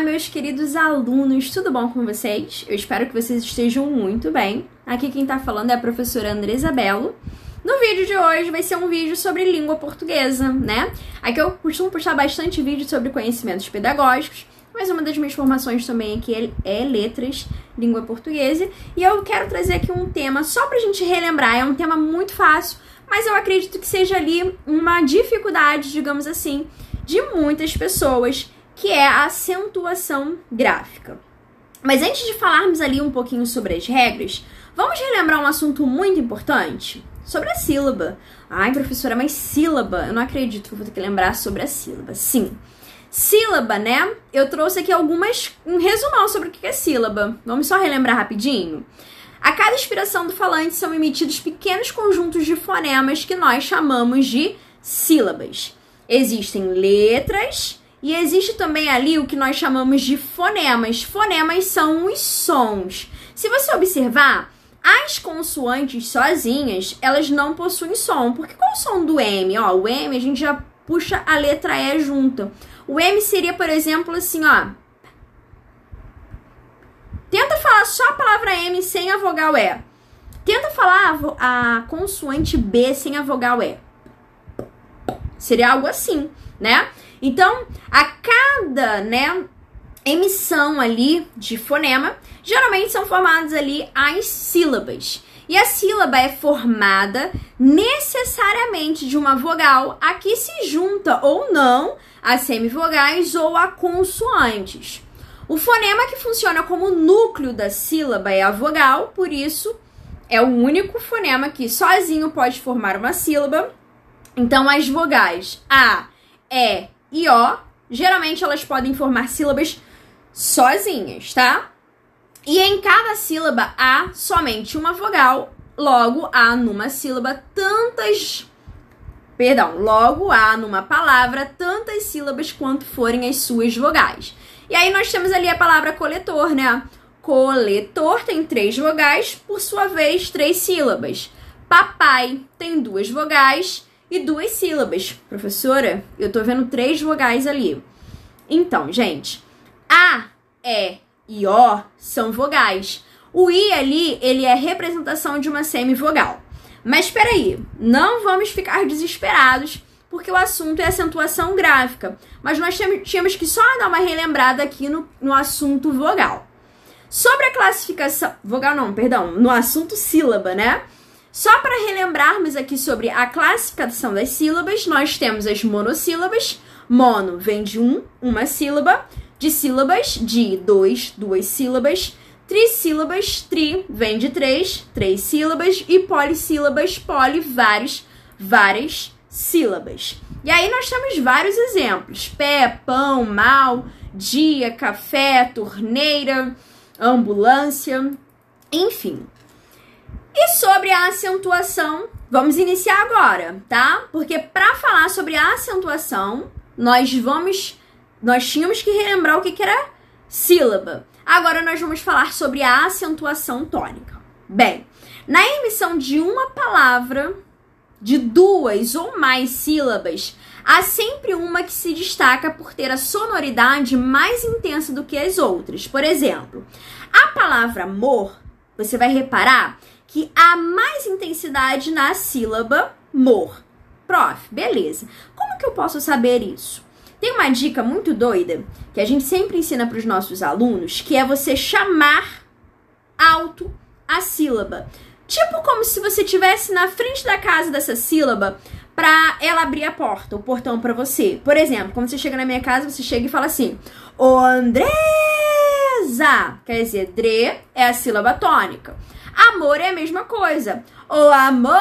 meus queridos alunos, tudo bom com vocês? Eu espero que vocês estejam muito bem. Aqui quem tá falando é a professora Andresa Bello. No vídeo de hoje vai ser um vídeo sobre língua portuguesa, né? Aqui eu costumo postar bastante vídeo sobre conhecimentos pedagógicos, mas uma das minhas formações também aqui é letras, língua portuguesa. E eu quero trazer aqui um tema só pra gente relembrar, é um tema muito fácil, mas eu acredito que seja ali uma dificuldade, digamos assim, de muitas pessoas, que é a acentuação gráfica. Mas antes de falarmos ali um pouquinho sobre as regras, vamos relembrar um assunto muito importante sobre a sílaba. Ai, professora, mas sílaba? Eu não acredito que eu vou ter que lembrar sobre a sílaba. Sim, sílaba, né? Eu trouxe aqui um resumão sobre o que é sílaba. Vamos só relembrar rapidinho? A cada expiração do falante são emitidos pequenos conjuntos de fonemas que nós chamamos de sílabas. Existem letras e existe também ali o que nós chamamos de fonemas. Fonemas são os sons. Se você observar, as consoantes sozinhas, elas não possuem som. Porque qual é o som do M? Ó, o M a gente já puxa a letra E junto. O M seria, por exemplo, assim, ó. Tenta falar só a palavra M sem a vogal E. Tenta falar a consoante B sem a vogal E. Seria algo assim, né? Então, a cada, né, emissão ali de fonema, geralmente são formadas ali as sílabas. E a sílaba é formada necessariamente de uma vogal a que se junta ou não a semivogais ou a consoantes. O fonema que funciona como núcleo da sílaba é a vogal, por isso é o único fonema que sozinho pode formar uma sílaba. Então, as vogais A, E e O, geralmente elas podem formar sílabas sozinhas, tá? E em cada sílaba há somente uma vogal, logo há numa sílaba logo há numa palavra tantas sílabas quanto forem as suas vogais. E aí nós temos ali a palavra coletor, né? Coletor tem 3 vogais, por sua vez 3 sílabas. Papai tem 2 vogais e 2 sílabas. Professora, eu tô vendo 3 vogais ali. Então, gente, A, E e O são vogais. O I ali, ele é representação de uma semivogal. Mas espera aí, não vamos ficar desesperados, porque o assunto é acentuação gráfica. Mas nós tínhamos que só dar uma relembrada aqui no assunto vogal. Sobre a classificação... Vogal não, perdão. No assunto sílaba, né? Só para relembrarmos aqui sobre a classificação das sílabas, nós temos as monossílabas. Mono vem de uma sílaba. De sílabas, de 2 sílabas. Trissílabas, tri vem de 3 sílabas. E polissílabas, poli, várias sílabas. E aí nós temos vários exemplos. Pé, pão, mal, dia, café, torneira, ambulância, enfim. E sobre a acentuação, vamos iniciar agora, tá? Porque para falar sobre a acentuação, nós tínhamos que relembrar o que era sílaba. Agora nós vamos falar sobre a acentuação tônica. Bem, na emissão de uma palavra, de 2 ou mais sílabas, há sempre uma que se destaca por ter a sonoridade mais intensa do que as outras. Por exemplo, a palavra amor, você vai reparar que há mais intensidade na sílaba mor. Prof, beleza. Como que eu posso saber isso? Tem uma dica muito doida que a gente sempre ensina para os nossos alunos, que é você chamar alto a sílaba. Tipo como se você estivesse na frente da casa dessa sílaba para ela abrir a porta, o portão para você. Por exemplo, quando você chega na minha casa, você chega e fala assim: Ô Andresa! Quer dizer, Dre é a sílaba tônica. Amor é a mesma coisa. Ô amor!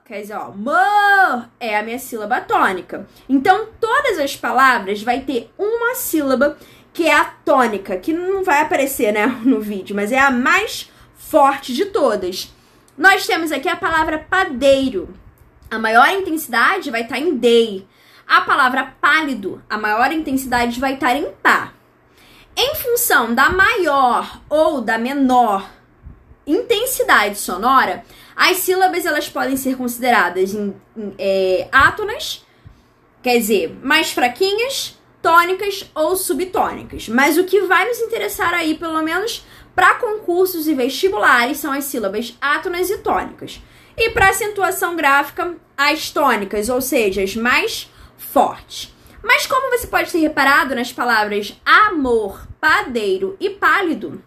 Quer dizer, ó, amor é a minha sílaba tônica. Então, todas as palavras vai ter uma sílaba que é a tônica, que não vai aparecer, né, no vídeo, mas é a mais forte de todas. Nós temos aqui a palavra padeiro. A maior intensidade vai estar em dei. A palavra pálido, a maior intensidade vai estar em pá. Em função da maior ou da menor intensidade sonora, as sílabas elas podem ser consideradas átonas, quer dizer, mais fraquinhas, tônicas ou subtônicas. Mas o que vai nos interessar aí, pelo menos para concursos e vestibulares, são as sílabas átonas e tônicas. E para acentuação gráfica, as tônicas, ou seja, as mais fortes. Mas como você pode ter reparado nas palavras amor, padeiro e pálido,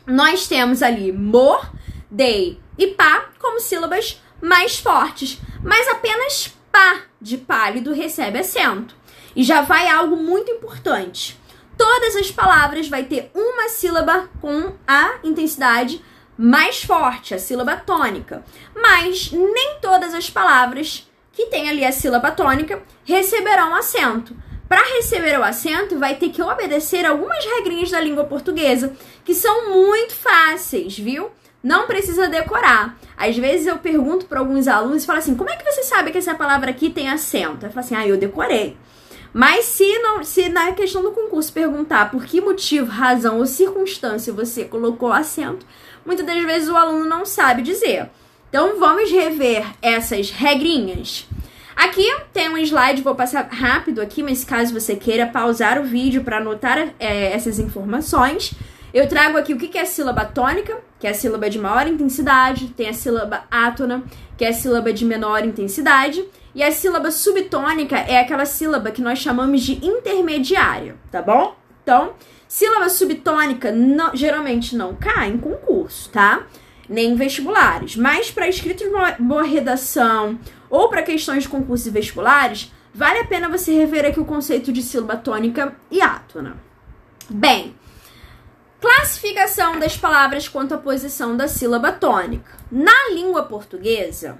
nós temos ali mor, dei e pá como sílabas mais fortes, mas apenas pá de pálido recebe acento. E já vai algo muito importante. Todas as palavras vai ter uma sílaba com a intensidade mais forte, a sílaba tônica. Mas nem todas as palavras que tem ali a sílaba tônica receberão acento. Para receber o acento, vai ter que obedecer algumas regrinhas da língua portuguesa, que são muito fáceis, viu? Não precisa decorar. Às vezes eu pergunto para alguns alunos e falo assim, como é que você sabe que essa palavra aqui tem acento? Eu falo assim, eu decorei. Mas se na questão do concurso perguntar por que motivo, razão ou circunstância você colocou acento, muitas das vezes o aluno não sabe dizer. Então vamos rever essas regrinhas. Aqui tem um slide, vou passar rápido aqui, mas caso você queira pausar o vídeo para anotar essas informações, eu trago aqui o que é a sílaba tônica, que é a sílaba de maior intensidade, tem a sílaba átona, que é a sílaba de menor intensidade, e a sílaba subtônica é aquela sílaba que nós chamamos de intermediária, tá bom? Então, sílaba subtônica geralmente não cai em concurso, tá? Nem em vestibulares, mas para escritos de boa redação ou para questões de concursos e vestibulares, vale a pena você rever aqui o conceito de sílaba tônica e átona. Bem, classificação das palavras quanto à posição da sílaba tônica. Na língua portuguesa,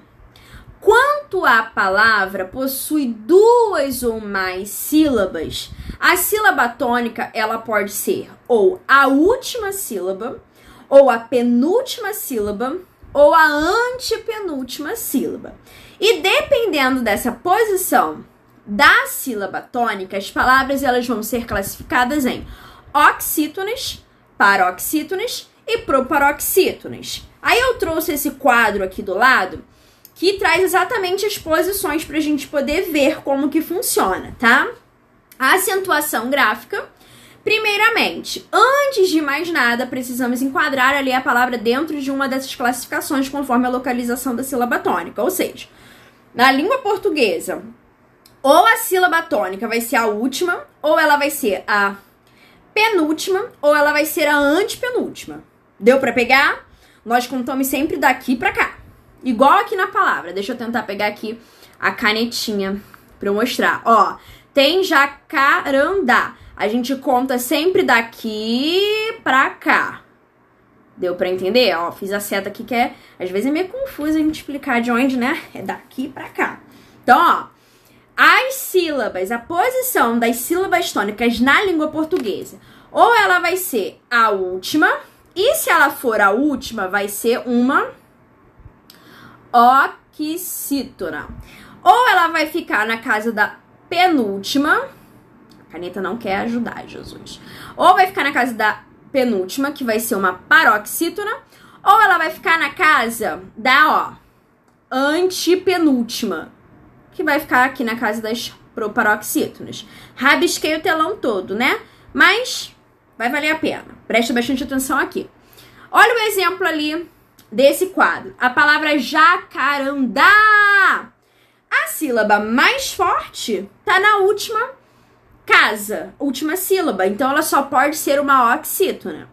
quanto a palavra possui duas ou mais sílabas, a sílaba tônica ela pode ser ou a última sílaba, ou a penúltima sílaba, ou a antepenúltima sílaba. E dependendo dessa posição da sílaba tônica, as palavras elas vão ser classificadas em oxítonas, paroxítonas e proparoxítonas. Aí eu trouxe esse quadro aqui do lado, que traz exatamente as posições para a gente poder ver como que funciona, tá? A acentuação gráfica, primeiramente, antes de mais nada, precisamos enquadrar ali a palavra dentro de uma dessas classificações conforme a localização da sílaba tônica, ou seja, na língua portuguesa, ou a sílaba tônica vai ser a última, ou ela vai ser a penúltima, ou ela vai ser a antepenúltima. Deu para pegar? Nós contamos sempre daqui para cá. Igual aqui na palavra. Deixa eu tentar pegar aqui a canetinha para eu mostrar. Ó, tem jacarandá. A gente conta sempre daqui pra cá. Deu pra entender? Ó, fiz a seta aqui que às vezes é meio confuso a gente explicar de onde, né? É daqui pra cá. Então, ó, as sílabas, a posição das sílabas tônicas na língua portuguesa, ou ela vai ser a última, e se ela for a última, vai ser uma oxítona. Ou ela vai ficar na casa da penúltima, a caneta não quer ajudar, Jesus. Ou vai ficar na casa da penúltima, que vai ser uma paroxítona, ou ela vai ficar na casa da, antepenúltima, que vai ficar aqui na casa das proparoxítonas. Rabisquei o telão todo, né? Mas vai valer a pena. Presta bastante atenção aqui. Olha o exemplo ali desse quadro. A palavra jacarandá. A sílaba mais forte tá na última casa, última sílaba. Então, ela só pode ser uma oxítona.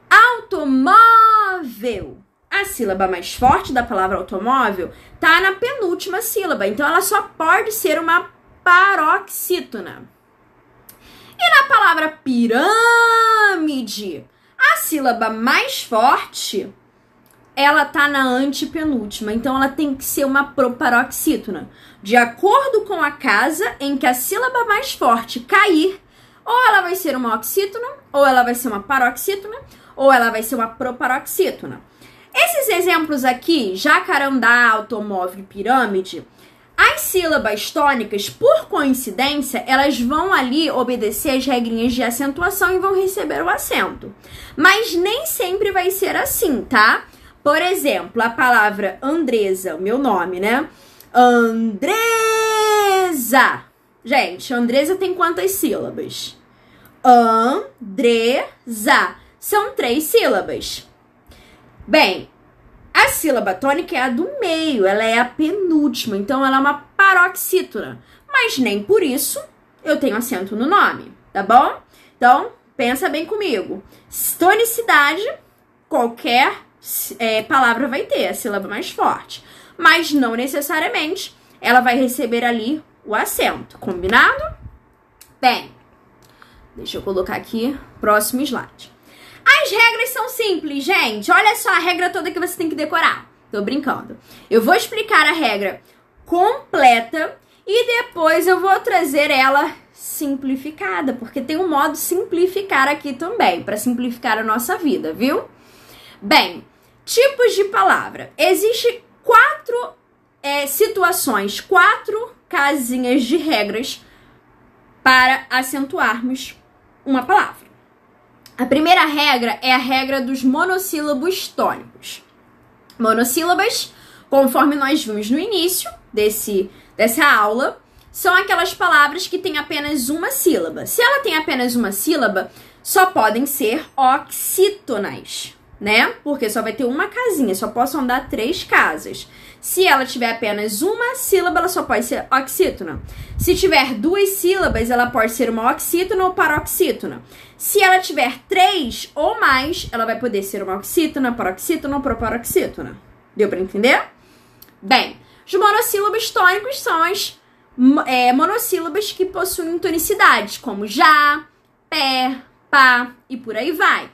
Automóvel. A sílaba mais forte da palavra automóvel tá na penúltima sílaba. Então, ela só pode ser uma paroxítona. E na palavra pirâmide, a sílaba mais forte, ela tá na antepenúltima. Então, ela tem que ser uma proparoxítona. De acordo com a casa em que a sílaba mais forte cair, ou ela vai ser uma oxítona, ou ela vai ser uma paroxítona, ou ela vai ser uma proparoxítona. Esses exemplos aqui, jacarandá, automóvel e pirâmide, as sílabas tônicas, por coincidência, elas vão ali obedecer as regrinhas de acentuação e vão receber o acento. Mas nem sempre vai ser assim, tá? Por exemplo, a palavra Andresa, o meu nome, né? Andresa. Gente, Andresa tem quantas sílabas? Andresa. São 3 sílabas. Bem, a sílaba tônica é a do meio, ela é a penúltima, então ela é uma paroxítona. Mas nem por isso eu tenho acento no nome, tá bom? Então, pensa bem comigo. Tonicidade, qualquer palavra vai ter a sílaba mais forte. Mas não necessariamente ela vai receber ali o acento, combinado? Bem, deixa eu colocar aqui, próximo slide. As regras são simples, gente. Olha só a regra toda que você tem que decorar. Tô brincando. Eu vou explicar a regra completa e depois eu vou trazer ela simplificada, porque tem um modo simplificar aqui também, para simplificar a nossa vida, viu? Bem, tipos de palavra. Existem 4 situações, 4 casinhas de regras para acentuarmos uma palavra. A primeira regra é a regra dos monossílabos tônicos. Monossílabas, conforme nós vimos no início dessa aula, são aquelas palavras que têm apenas uma sílaba. Se ela tem apenas uma sílaba, só podem ser oxítonas, né? Porque só vai ter uma casinha, só posso andar 3 casas. Se ela tiver apenas uma sílaba, ela só pode ser oxítona. Se tiver 2 sílabas, ela pode ser uma oxítona ou paroxítona. Se ela tiver 3 ou mais, ela vai poder ser uma oxítona, paroxítona ou proparoxítona. Deu pra entender? Bem, os monossílabos tônicos são as monossílabas que possuem tonicidades, como já, pé, pá e por aí vai.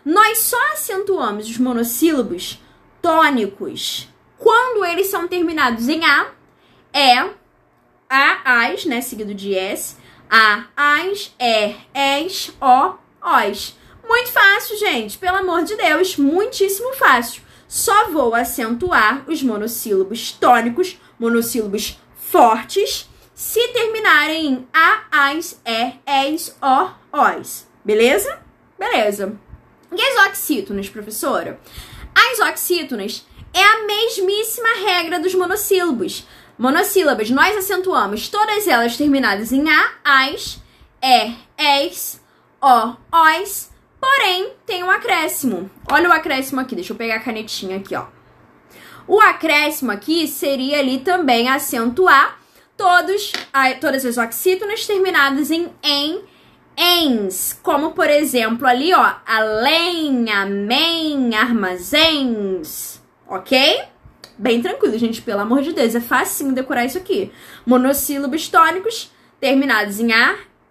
Nós só acentuamos os monossílabos tônicos quando eles são terminados em A, as, né, seguido de S, as, es, os. Muito fácil, gente, pelo amor de Deus, muitíssimo fácil. Só vou acentuar os monossílabos tônicos, monossílabos fortes, se terminarem em as, es, os. Beleza? Beleza. E as oxítonas, professora? As oxítonas é a mesmíssima regra dos monossílabos. Monossílabas, nós acentuamos todas elas terminadas em as, es, os, porém tem um acréscimo. Olha o acréscimo aqui, deixa eu pegar a canetinha aqui, ó. O acréscimo aqui seria ali também acentuar todas as oxítonas terminadas em ens, como por exemplo ali, ó, além, amém, armazéns, ok? Bem tranquilo, gente, pelo amor de Deus, é facinho decorar isso aqui. Monossílabos tônicos terminados em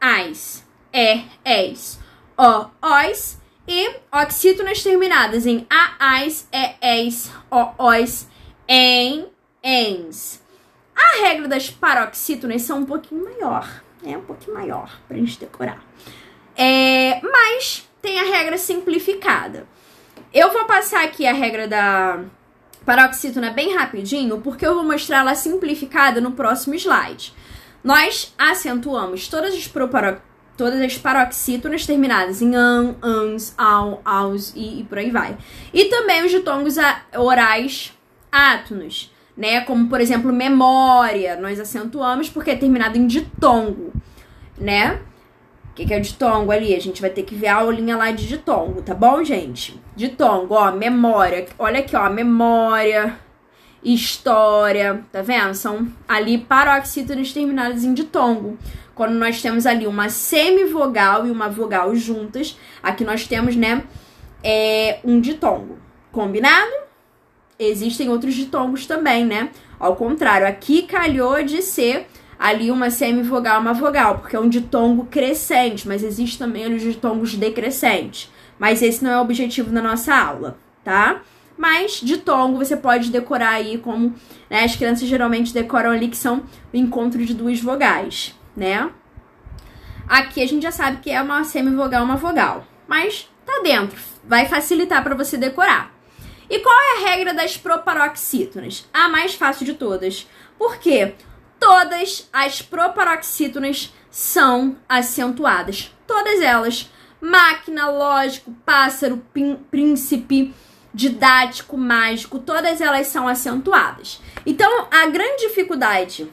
as, es, os, e oxítonas terminadas em as, es, os, em, ens. A regra das paroxítonas são um pouquinho maior, pra gente decorar. Mas tem a regra simplificada. Eu vou passar aqui a regra da paroxítona bem rapidinho, porque eu vou mostrar ela simplificada no próximo slide. Nós acentuamos todas as paroxítonas terminadas em an, ans, au, aus e por aí vai. E também os ditongos orais átonos, né? Como, por exemplo, memória. Nós acentuamos porque é terminado em ditongo, né? O que é o ditongo ali? A gente vai ter que ver a aulinha lá de ditongo, tá bom, gente? Ditongo, ó, memória. Olha aqui, ó, memória, história, tá vendo? São ali paroxítonas terminadas em ditongo. Quando nós temos ali uma semivogal e uma vogal juntas, aqui nós temos, né, um ditongo. Combinado? Existem outros ditongos também, né? Ao contrário, aqui calhou de ser ali uma semivogal, uma vogal, porque é um ditongo crescente, mas existe também ali os ditongos decrescentes. Mas esse não é o objetivo da nossa aula, tá? Mas ditongo você pode decorar aí como, né, as crianças geralmente decoram ali que são o encontro de 2 vogais, né? Aqui a gente já sabe que é uma semivogal, uma vogal, mas tá dentro, vai facilitar para você decorar. E qual é a regra das proparoxítonas? A mais fácil de todas. Por quê? Todas as proparoxítonas são acentuadas. Todas elas. Máquina, lógico, pássaro, príncipe, didático, mágico, todas elas são acentuadas. Então, a grande dificuldade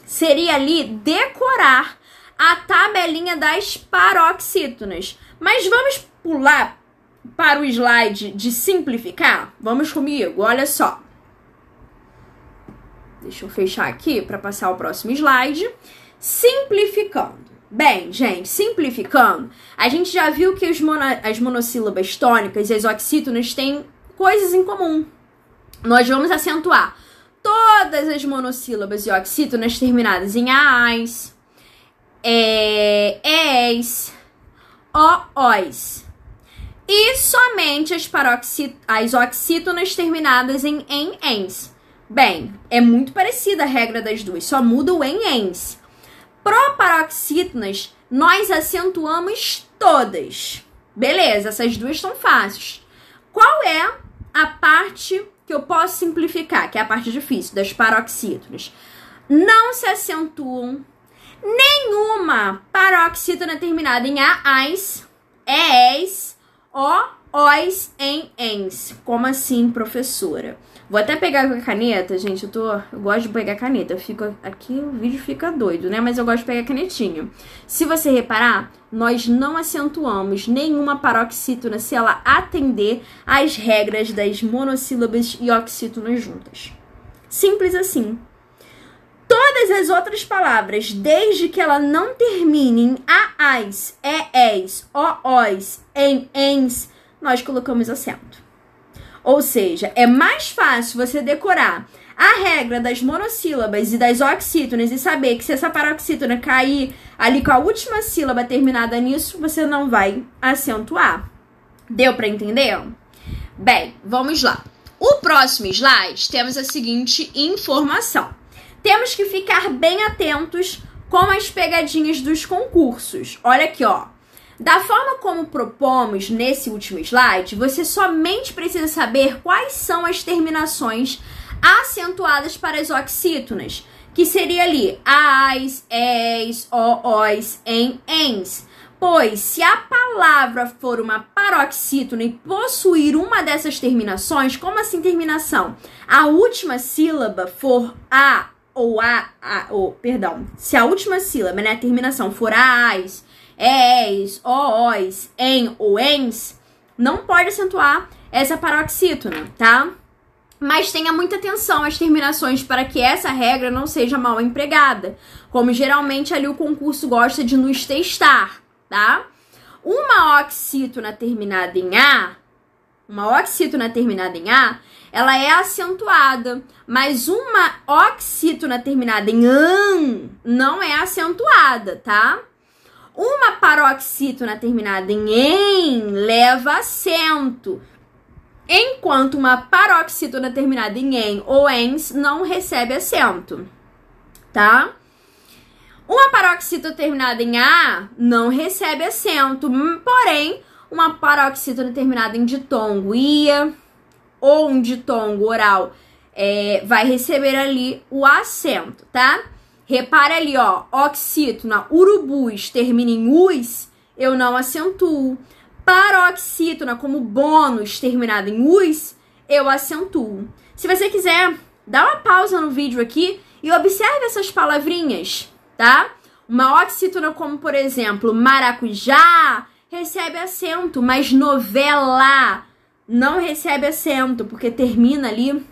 seria ali decorar a tabelinha das paroxítonas. Mas vamos pular para o slide de simplificar? Vamos comigo, olha só. Deixa eu fechar aqui para passar o próximo slide. Simplificando. Bem, gente, simplificando, a gente já viu que as monossílabas tônicas e as oxítonas têm coisas em comum. Nós vamos acentuar todas as monossílabas e oxítonas terminadas em AAs, ES, OOs. E somente as oxítonas terminadas em ENS. Bem, é muito parecida a regra das duas, só muda o ENS. Proparoxítonas, nós acentuamos todas. Beleza, essas duas são fáceis. Qual é a parte que eu posso simplificar, que é a parte difícil, das paroxítonas? Não se acentuam nenhuma paroxítona terminada em AAs, ES, OOs, em ENS. Como assim, professora? Vou até pegar com a caneta, gente, eu gosto de pegar caneta, aqui o vídeo fica doido, né? Mas eu gosto de pegar canetinha. Se você reparar, nós não acentuamos nenhuma paroxítona se ela atender às regras das monossílabas e oxítonas juntas. Simples assim. Todas as outras palavras, desde que ela não termine em AAs, ES, OOs, em ENS, nós colocamos acento. Ou seja, é mais fácil você decorar a regra das monossílabas e das oxítonas e saber que se essa paroxítona cair ali com a última sílaba terminada nisso, você não vai acentuar. Deu para entender? Bem, vamos lá. O próximo slide temos a seguinte informação. Temos que ficar bem atentos com as pegadinhas dos concursos. Olha aqui, ó. Da forma como propomos nesse último slide, você somente precisa saber quais são as terminações acentuadas para as oxítonas, que seria ali AAs, ES, OOs, em ENS. Pois, se a palavra for uma paroxítona e possuir uma dessas terminações, como assim terminação? A última sílaba for A ou se a última sílaba, né, a terminação for AAs, ES, OOs, em ou ENS, não pode acentuar essa paroxítona, tá? Mas tenha muita atenção às terminações para que essa regra não seja mal empregada, como geralmente ali o concurso gosta de nos testar, tá? Uma oxítona terminada em A, ela é acentuada, mas uma oxítona terminada em AN não é acentuada, tá? Uma paroxítona terminada em EN leva acento, enquanto uma paroxítona terminada em EN ou ENS não recebe acento, tá? Uma paroxítona terminada em A não recebe acento, porém, uma paroxítona terminada em ditongo IA ou um ditongo oral vai receber ali o acento, tá? Repare ali, ó, oxítona, urubus, termina em us, eu não acentuo. Paroxítona, como bônus, terminada em us, eu acentuo. Se você quiser, dá uma pausa no vídeo aqui e observe essas palavrinhas, tá? Uma oxítona como, por exemplo, maracujá, recebe acento, mas novela não recebe acento, porque termina ali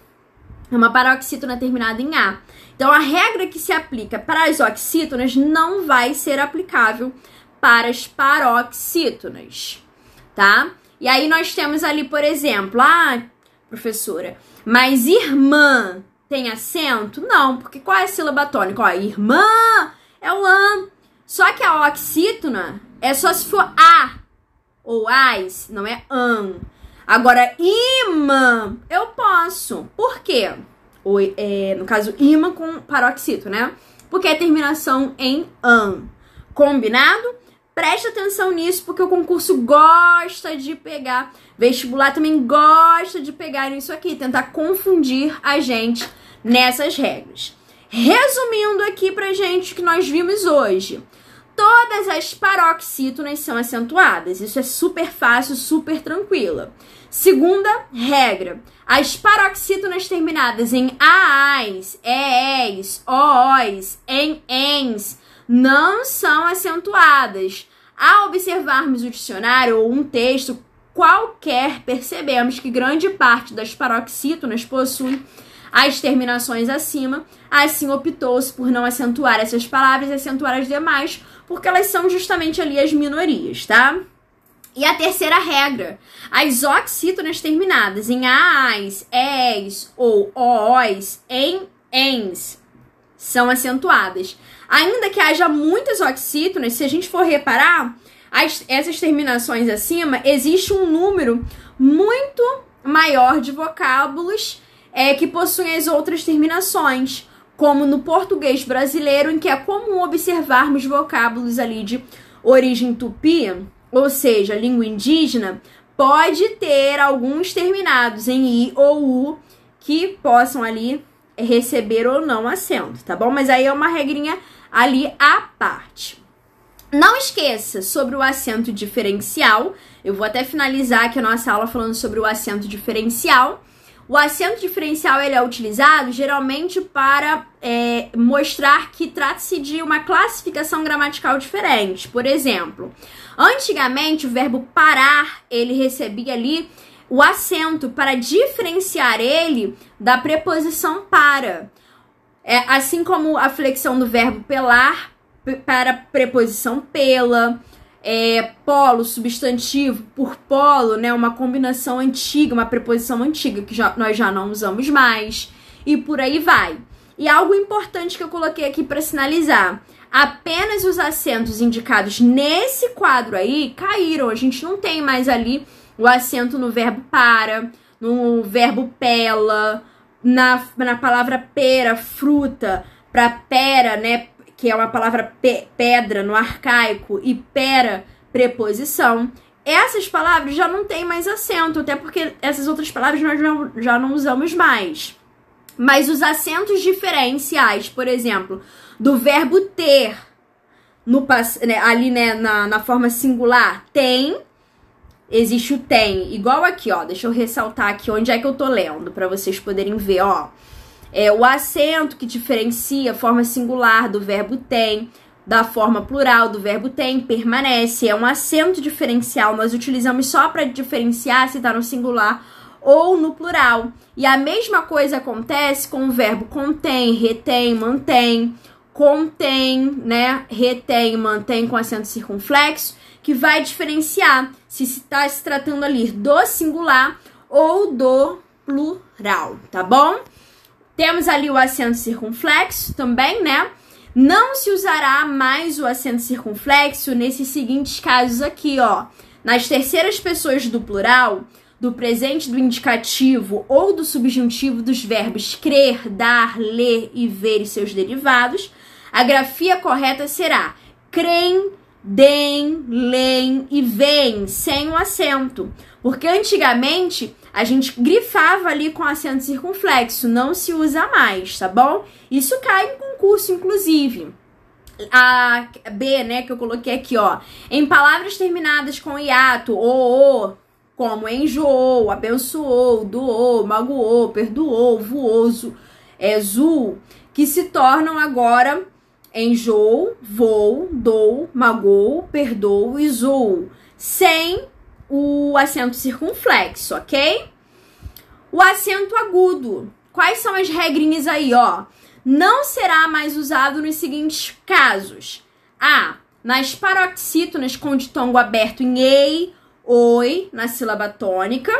uma paroxítona terminada em A. Então, a regra que se aplica para as oxítonas não vai ser aplicável para as paroxítonas, tá? E aí, nós temos ali, por exemplo, professora, mas irmã tem acento? Não, porque qual é a sílaba tônica? Ó, irmã é o an. Só que a oxítona é só se for A ou AS, não é an. Agora, imã, eu posso. Por quê? No caso, imã com paroxítona, né? Porque é terminação em an. Combinado? Preste atenção nisso, porque o concurso gosta de pegar. Vestibular também gosta de pegar isso aqui, tentar confundir a gente nessas regras. Resumindo aqui pra gente o que nós vimos hoje. todas as paroxítonas são acentuadas. Isso é super fácil, super tranquila. Segunda regra. As paroxítonas terminadas em aais, eés, oós, em ens não são acentuadas. Ao observarmos o dicionário ou um texto qualquer, percebemos que grande parte das paroxítonas possui as terminações acima. Assim, optou-se por não acentuar essas palavras e acentuar as demais, porque elas são justamente ali as minorias, tá? E a terceira regra, as oxítonas terminadas em aás, eés ou oós, em ens, são acentuadas. Ainda que haja muitas oxítonas, se a gente for reparar, essas terminações acima, existe um número muito maior de vocábulos que possuem as outras terminações, como no português brasileiro, em que é comum observarmos vocábulos ali de origem tupi, ou seja, língua indígena, pode ter alguns terminados em i ou u que possam ali receber ou não acento, tá bom? Mas aí é uma regrinha ali à parte. Não esqueça sobre o acento diferencial. Eu vou até finalizar aqui a nossa aula falando sobre o acento diferencial. O acento diferencial ele é utilizado geralmente para mostrar que trata-se de uma classificação gramatical diferente. Por exemplo, antigamente o verbo parar, ele recebia ali o acento para diferenciar ele da preposição para. Assim como a flexão do verbo pelar para a preposição pela, polo, substantivo por polo, né, uma combinação antiga, uma preposição antiga que nós já não usamos mais, e por aí vai. E algo importante que eu coloquei aqui para sinalizar, apenas os acentos indicados nesse quadro aí caíram, a gente não tem mais ali o acento no verbo para, no verbo pela, na palavra pera, fruta, para pera, né, que é uma palavra pedra no arcaico, e pera, preposição. Essas palavras já não tem mais acento, até porque essas outras palavras nós já não usamos mais. Mas os acentos diferenciais, por exemplo, do verbo ter, ali, né, na forma singular, tem, existe o tem, igual aqui, ó, deixa eu ressaltar aqui onde é que eu tô lendo, para vocês poderem ver, ó. O acento que diferencia a forma singular do verbo tem da forma plural do verbo tem permanece. É um acento diferencial, nós utilizamos só para diferenciar se está no singular ou no plural. E a mesma coisa acontece com o verbo contém, retém, mantém, contém, né, retém, mantém com acento circunflexo, que vai diferenciar se está se tratando ali do singular ou do plural, tá bom? Temos ali o acento circunflexo também, né? Não se usará mais o acento circunflexo nesses seguintes casos aqui, ó. Nas terceiras pessoas do plural, do presente do indicativo ou do subjuntivo dos verbos crer, dar, ler e ver e seus derivados, a grafia correta será crem, dem, leem e veem, sem o acento. Porque antigamente a gente grifava ali com acento circunflexo, não se usa mais, tá bom? Isso cai em concurso, inclusive. A B, né, que eu coloquei aqui, ó. Em palavras terminadas com hiato ou, como enjoou, abençoou, doou, magoou, perdoou, voou, zul, que se tornam agora enjoo, vou, dou, magou, perdoo e zou, sem o acento circunflexo, ok? O acento agudo. Quais são as regrinhas aí, ó? Não será mais usado nos seguintes casos. A. Nas paroxítonas com ditongo aberto em ei, oi, na sílaba tônica,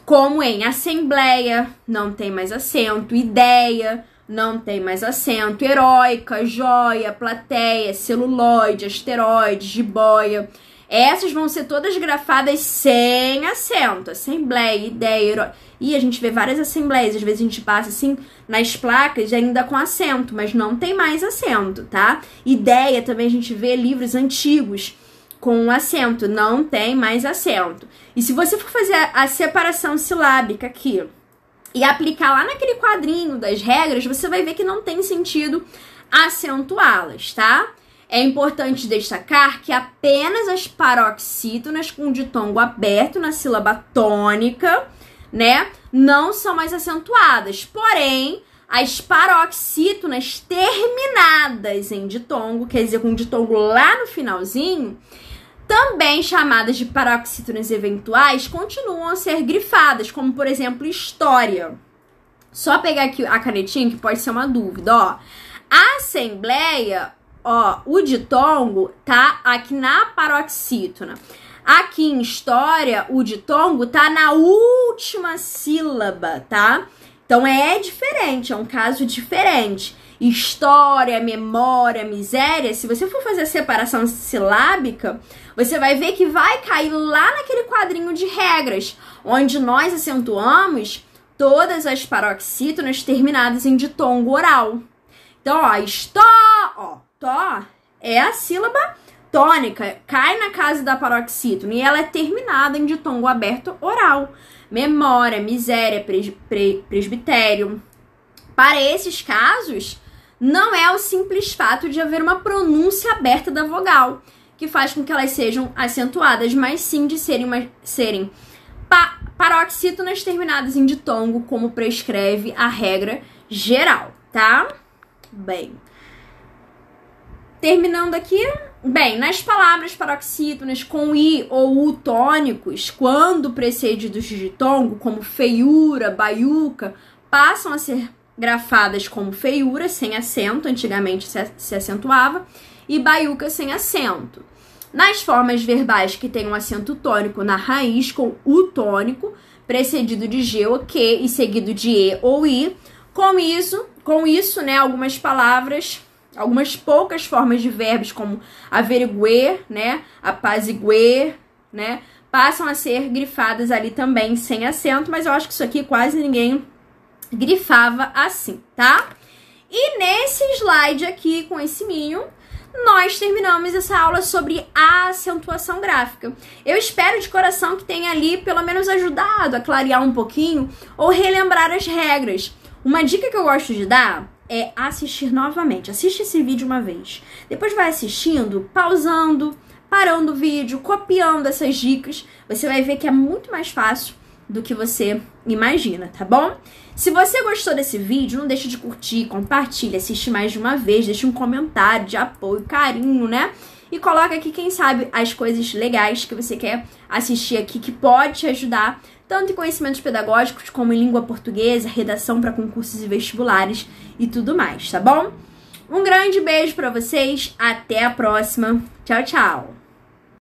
como em assembleia, não tem mais acento, ideia, não tem mais acento, heróica, joia, plateia, celuloide, asteroide, jiboia. Essas vão ser todas grafadas sem acento. Assembleia, ideia, herói. E a gente vê várias assembleias. Às vezes a gente passa assim nas placas ainda com acento, mas não tem mais acento, tá? Ideia também a gente vê livros antigos com acento. Não tem mais acento. E se você for fazer a separação silábica aqui e aplicar lá naquele quadrinho das regras, você vai ver que não tem sentido acentuá-las, tá? É importante destacar que apenas as paroxítonas com ditongo aberto na sílaba tônica, né, não são mais acentuadas. Porém, as paroxítonas terminadas em ditongo, quer dizer, com ditongo lá no finalzinho, também chamadas de paroxítonas eventuais, continuam a ser grifadas, como, por exemplo, história. Só pegar aqui a canetinha que pode ser uma dúvida, ó. Assembleia, ó, o ditongo tá aqui na paroxítona. Aqui em história, o ditongo tá na última sílaba, tá? Então é diferente, é um caso diferente. História, memória, miséria, se você for fazer a separação silábica, você vai ver que vai cair lá naquele quadrinho de regras, onde nós acentuamos todas as paroxítonas terminadas em ditongo oral. Então, ó, tó é a sílaba tônica, cai na casa da paroxítona e ela é terminada em ditongo aberto oral. Memória, miséria, presbitério. Para esses casos, não é o simples fato de haver uma pronúncia aberta da vogal que faz com que elas sejam acentuadas, mas sim de serem paroxítonas terminadas em ditongo, como prescreve a regra geral, tá? Bem, terminando aqui, bem, nas palavras paroxítonas com i ou u tônicos, quando precedidos de ditongo, como feiura, baiuca, passam a ser grafadas como feiura, sem acento, antigamente se acentuava, e baiuca sem acento. Nas formas verbais que têm um acento tônico na raiz, com u tônico, precedido de g ou q e seguido de e ou i, com isso, né, algumas palavras, algumas poucas formas de verbos, como averiguer, né, apaziguer, né, passam a ser grifadas ali também sem acento, mas eu acho que isso aqui quase ninguém grifava assim, tá? E nesse slide aqui, com esse minho, nós terminamos essa aula sobre a acentuação gráfica. Eu espero de coração que tenha ali pelo menos ajudado a clarear um pouquinho ou relembrar as regras. Uma dica que eu gosto de dar é assistir novamente. Assiste esse vídeo uma vez. Depois vai assistindo, pausando, parando o vídeo, copiando essas dicas. Você vai ver que é muito mais fácil do que você imagina, tá bom? Se você gostou desse vídeo, não deixe de curtir, compartilha, assiste mais de uma vez, deixe um comentário de apoio, carinho, né? E coloca aqui, quem sabe, as coisas legais que você quer assistir aqui, que pode te ajudar, tanto em conhecimentos pedagógicos, como em língua portuguesa, redação para concursos e vestibulares e tudo mais, tá bom? Um grande beijo para vocês, até a próxima. Tchau, tchau!